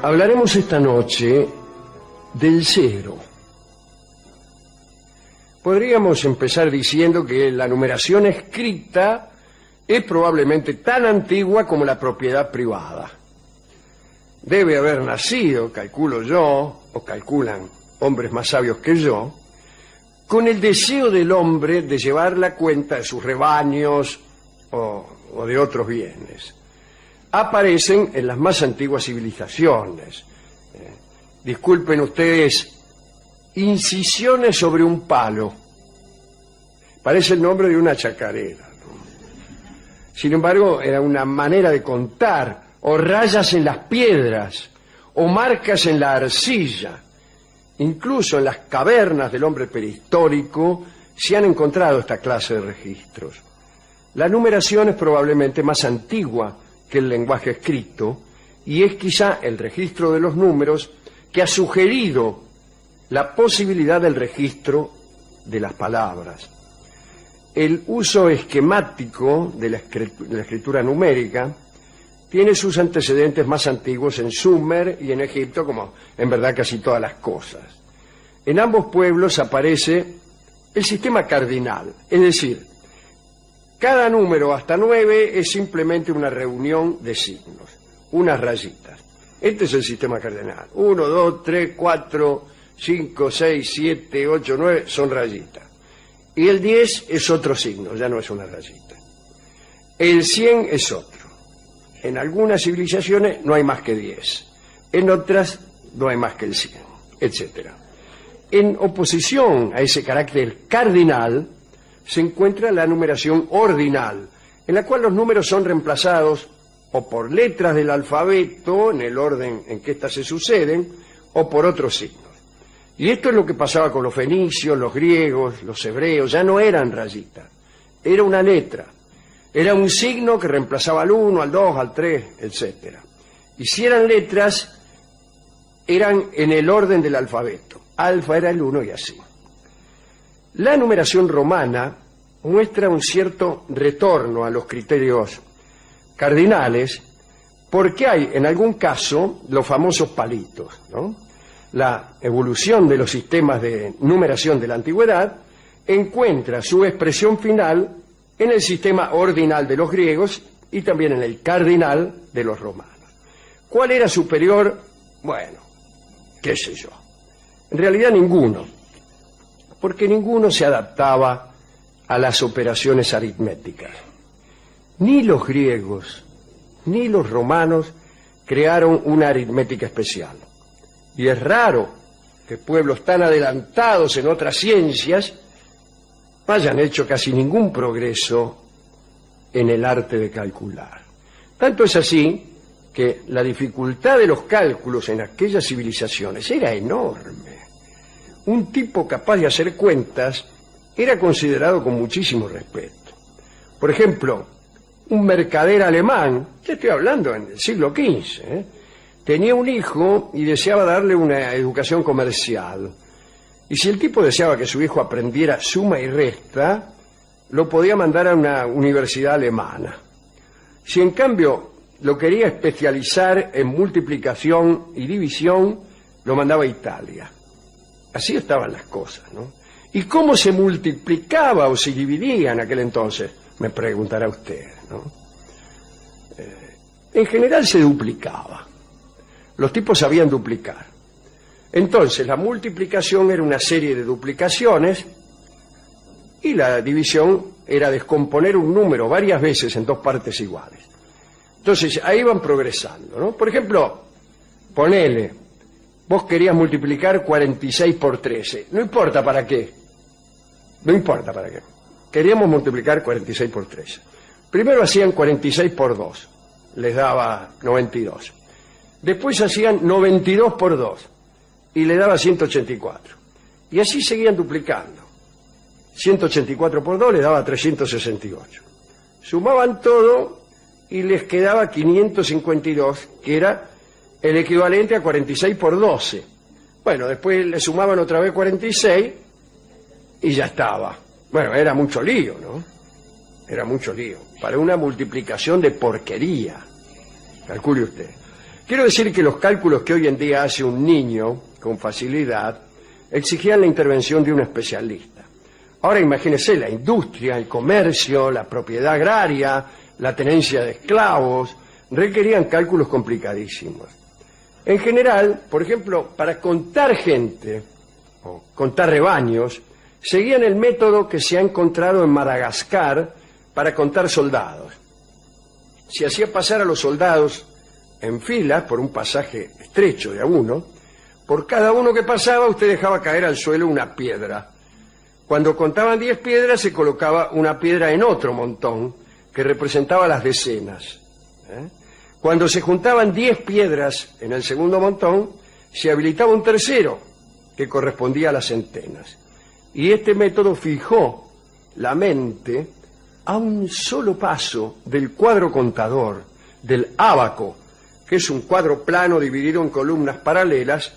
Hablaremos esta noche del cero. Podríamos empezar diciendo que la numeración escrita es probablemente tan antigua como la propiedad privada. Debe haber nacido, calculo yo, o calculan hombres más sabios que yo, con el deseo del hombre de llevar la cuenta de sus rebaños o de otros bienes. Aparecen en las más antiguas civilizaciones. Disculpen ustedes, incisiones sobre un palo. Parece el nombre de una chacarera, ¿no? Sin embargo, era una manera de contar, o rayas en las piedras, o marcas en la arcilla. Incluso en las cavernas del hombre prehistórico se han encontrado esta clase de registros. La numeración es probablemente más antigua que el lenguaje escrito, y es quizá el registro de los números que ha sugerido la posibilidad del registro de las palabras. El uso esquemático de la escritura numérica tiene sus antecedentes más antiguos en Sumer y en Egipto, como en verdad casi todas las cosas. En ambos pueblos aparece el sistema cardinal, es decir, cada número hasta 9 es simplemente una reunión de signos, unas rayitas. Este es el sistema cardinal. 1, 2, 3, 4, 5, 6, 7, 8, 9 son rayitas. Y el 10 es otro signo, ya no es una rayita. El 100 es otro. En algunas civilizaciones no hay más que 10. En otras no hay más que el 100, etc. En oposición a ese carácter cardinal se encuentra la numeración ordinal, en la cual los números son reemplazados o por letras del alfabeto, en el orden en que éstas se suceden, o por otros signos. Y esto es lo que pasaba con los fenicios, los griegos, los hebreos. Ya no eran rayitas, era una letra. Era un signo que reemplazaba al 1, al 2, al 3, etc. Y si eran letras, eran en el orden del alfabeto. Alfa era el 1 y así. La numeración romana muestra un cierto retorno a los criterios cardinales, porque hay en algún caso los famosos palitos, ¿no? La evolución de los sistemas de numeración de la antigüedad encuentra su expresión final en el sistema ordinal de los griegos y también en el cardinal de los romanos. ¿Cuál era superior? Bueno, qué sé yo. En realidad ninguno, porque ninguno se adaptaba a las operaciones aritméticas. Ni los griegos ni los romanos crearon una aritmética especial. Y es raro que pueblos tan adelantados en otras ciencias no hayan hecho casi ningún progreso en el arte de calcular. Tanto es así que la dificultad de los cálculos en aquellas civilizaciones era enorme. Un tipo capaz de hacer cuentas era considerado con muchísimo respeto. Por ejemplo, un mercader alemán, ya estoy hablando en el siglo XV, tenía un hijo y deseaba darle una educación comercial. Y si el tipo deseaba que su hijo aprendiera suma y resta, lo podía mandar a una universidad alemana. Si en cambio lo quería especializar en multiplicación y división, lo mandaba a Italia. Así estaban las cosas, ¿no? ¿Y cómo se multiplicaba o se dividía en aquel entonces? Me preguntará usted, ¿no? En general se duplicaba. Los tipos sabían duplicar. Entonces, la multiplicación era una serie de duplicaciones y la división era descomponer un número varias veces en dos partes iguales. Entonces, ahí van progresando, ¿no? Por ejemplo, ponele, vos querías multiplicar 46 por 13. No importa para qué. No importa para qué. Queríamos multiplicar 46 por 13. Primero hacían 46 por 2. Les daba 92. Después hacían 92 por 2. Y le daba 184. Y así seguían duplicando. 184 por 2 les daba 368. Sumaban todo y les quedaba 552, que era el equivalente a 46 por 12. Bueno, después le sumaban otra vez 46 y ya estaba. Bueno, era mucho lío, ¿no? Era mucho lío. Para una multiplicación de porquería. Calcule usted. Quiero decir que los cálculos que hoy en día hace un niño con facilidad exigían la intervención de un especialista. Ahora imagínese la industria, el comercio, la propiedad agraria, la tenencia de esclavos, requerían cálculos complicadísimos. En general, por ejemplo, para contar gente o contar rebaños, seguían el método que se ha encontrado en Madagascar para contar soldados. Se hacía pasar a los soldados en fila por un pasaje estrecho de a uno. Por cada uno que pasaba, usted dejaba caer al suelo una piedra. Cuando contaban 10 piedras, se colocaba una piedra en otro montón, que representaba las decenas. Cuando se juntaban 10 piedras en el segundo montón, se habilitaba un tercero, que correspondía a las centenas. Y este método fijó la mente a un solo paso del cuadro contador, del ábaco, que es un cuadro plano dividido en columnas paralelas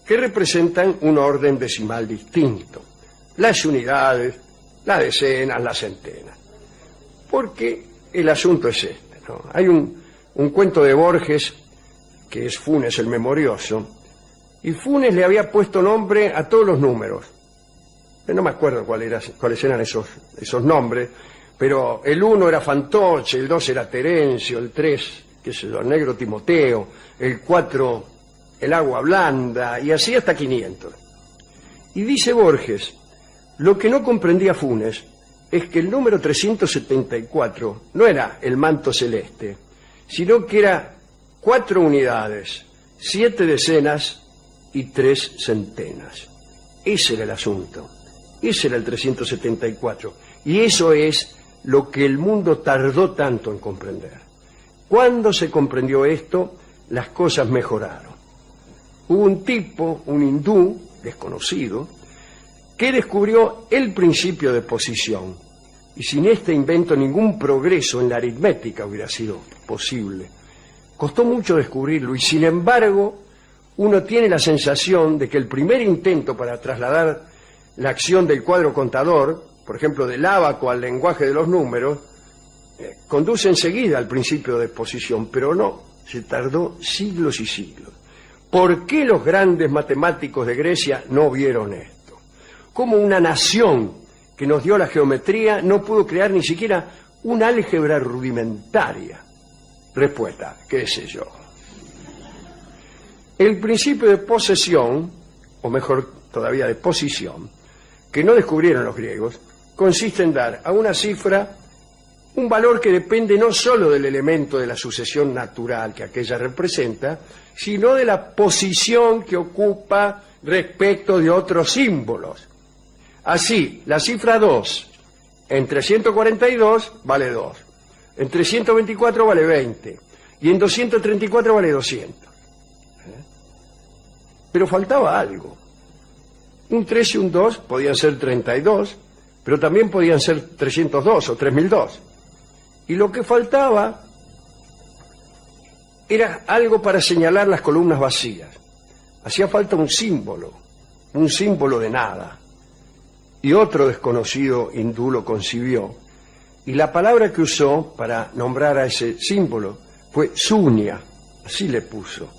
que representan un orden decimal distinto. Las unidades, las decenas, las centenas. Porque el asunto es este, ¿no? Hay un cuento de Borges, que es Funes el Memorioso, y Funes le había puesto nombre a todos los números. No me acuerdo cuáles eran esos nombres, pero el 1 era Fantoche, el 2 era Terencio, el 3, qué sé yo, el Negro Timoteo, el 4, el Agua Blanda, y así hasta 500. Y dice Borges, lo que no comprendía Funes es que el número 374 no era el manto celeste, sino que era 4 unidades, 7 decenas y 3 centenas. Ese era el asunto, ese era el 374, y eso es lo que el mundo tardó tanto en comprender. Cuando se comprendió esto, las cosas mejoraron. Hubo un tipo, un hindú desconocido, que descubrió el principio de posición, y sin este invento ningún progreso en la aritmética hubiera sido posible. Costó mucho descubrirlo, y sin embargo uno tiene la sensación de que el primer intento para trasladar la acción del cuadro contador, por ejemplo del ábaco al lenguaje de los números, conduce enseguida al principio de posición, pero no, se tardó siglos y siglos. ¿Por qué los grandes matemáticos de Grecia no vieron esto? ¿Cómo una nación que nos dio la geometría no pudo crear ni siquiera una álgebra rudimentaria? Respuesta, qué sé yo. El principio de posesión, o mejor todavía de posición, que no descubrieron los griegos, consiste en dar a una cifra un valor que depende no solo del elemento de la sucesión natural que aquella representa, sino de la posición que ocupa respecto de otros símbolos. Así, la cifra 2 en 342 vale 2, en 324 vale 20 y en 234 vale 200. Pero faltaba algo. Un 3 y un 2 podían ser 32, pero también podían ser 302 o 3002. Y lo que faltaba era algo para señalar las columnas vacías. Hacía falta un símbolo de nada. Y otro desconocido hindú lo concibió. Y la palabra que usó para nombrar a ese símbolo fue Sunya, así le puso.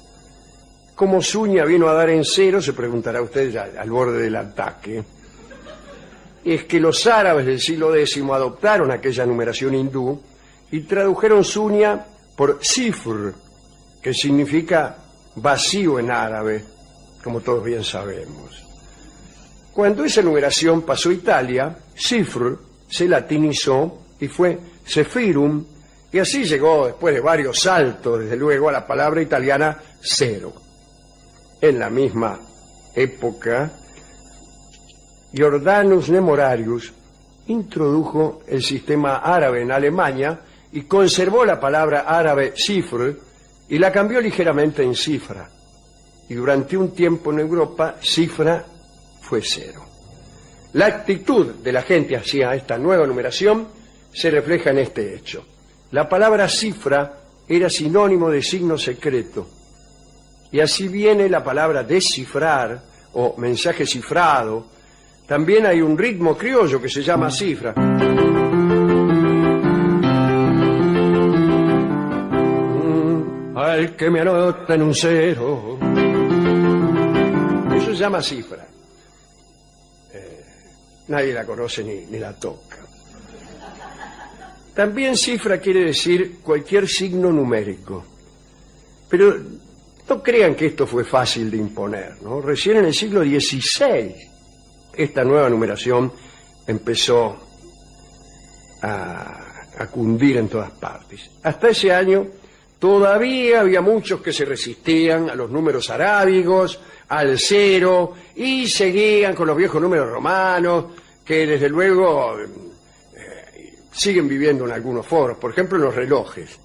¿Cómo Sunya vino a dar en cero? Se preguntará usted ya al borde del ataque. Es que los árabes del siglo X adoptaron aquella numeración hindú y tradujeron Sunya por Sifr, que significa vacío en árabe, como todos bien sabemos. Cuando esa numeración pasó a Italia, Sifr se latinizó y fue Sephirum, y así llegó, después de varios saltos, desde luego, a la palabra italiana cero. En la misma época, Jordanus Nemorarius introdujo el sistema árabe en Alemania y conservó la palabra árabe cifr y la cambió ligeramente en cifra. Y durante un tiempo en Europa, cifra fue cero. La actitud de la gente hacia esta nueva numeración se refleja en este hecho. La palabra cifra era sinónimo de signo secreto. Y así viene la palabra descifrar o mensaje cifrado. También hay un ritmo criollo que se llama cifra. al que me anota en un cero. Eso se llama cifra. Nadie la conoce ni la toca. También cifra quiere decir cualquier signo numérico. Pero no crean que esto fue fácil de imponer, ¿no? Recién en el siglo XVI esta nueva numeración empezó a cundir en todas partes. Hasta ese año todavía había muchos que se resistían a los números arábigos, al cero, y seguían con los viejos números romanos, que desde luego siguen viviendo en algunos foros. Por ejemplo, en los relojes.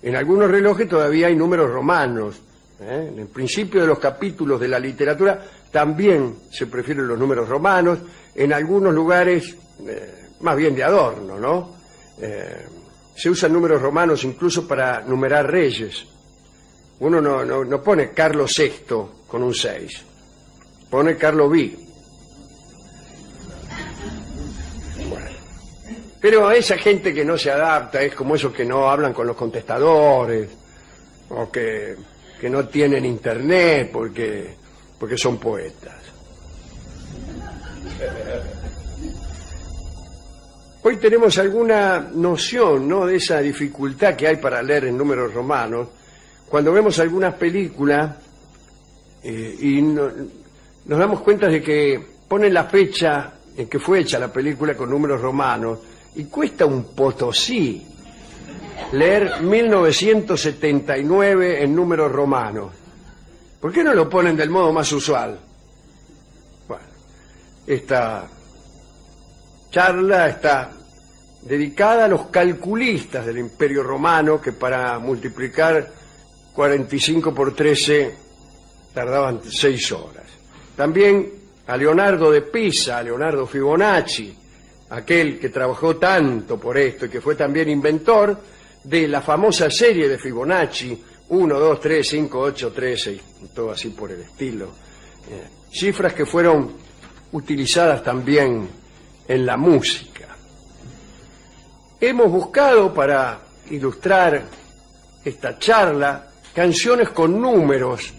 En algunos relojes todavía hay números romanos. En el principio de los capítulos de la literatura también se prefieren los números romanos. En algunos lugares, más bien de adorno, ¿no? Se usan números romanos incluso para numerar reyes. Uno no pone Carlos VI con un 6, pone Carlos V. Bueno. Pero esa gente que no se adapta es como esos que no hablan con los contestadores, o que no tienen internet porque son poetas. Hoy tenemos alguna noción, ¿no?, de esa dificultad que hay para leer en números romanos cuando vemos algunas películas y nos damos cuenta de que ponen la fecha en que fue hecha la película con números romanos y cuesta un potosí leer 1979 en números romanos. ¿Por qué no lo ponen del modo más usual? Bueno, esta charla está dedicada a los calculistas del Imperio Romano que para multiplicar 45 por 13 tardaban 6 horas. También a Leonardo de Pisa, a Leonardo Fibonacci, aquel que trabajó tanto por esto y que fue también inventor de la famosa serie de Fibonacci, 1, 2, 3, 5, 8, 13, y todo así por el estilo. Cifras que fueron utilizadas también en la música. Hemos buscado para ilustrar esta charla canciones con números.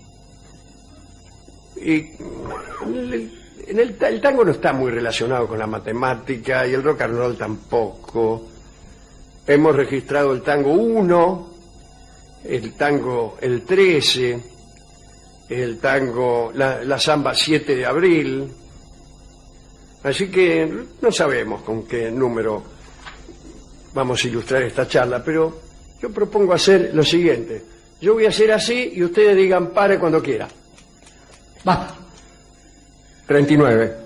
Y el tango no está muy relacionado con la matemática y el rock and roll tampoco. Hemos registrado el tango 1, el tango el 13, el tango, la samba 7 de abril. Así que no sabemos con qué número vamos a ilustrar esta charla, pero yo propongo hacer lo siguiente. Yo voy a hacer así y ustedes digan pare cuando quiera. Va. 39.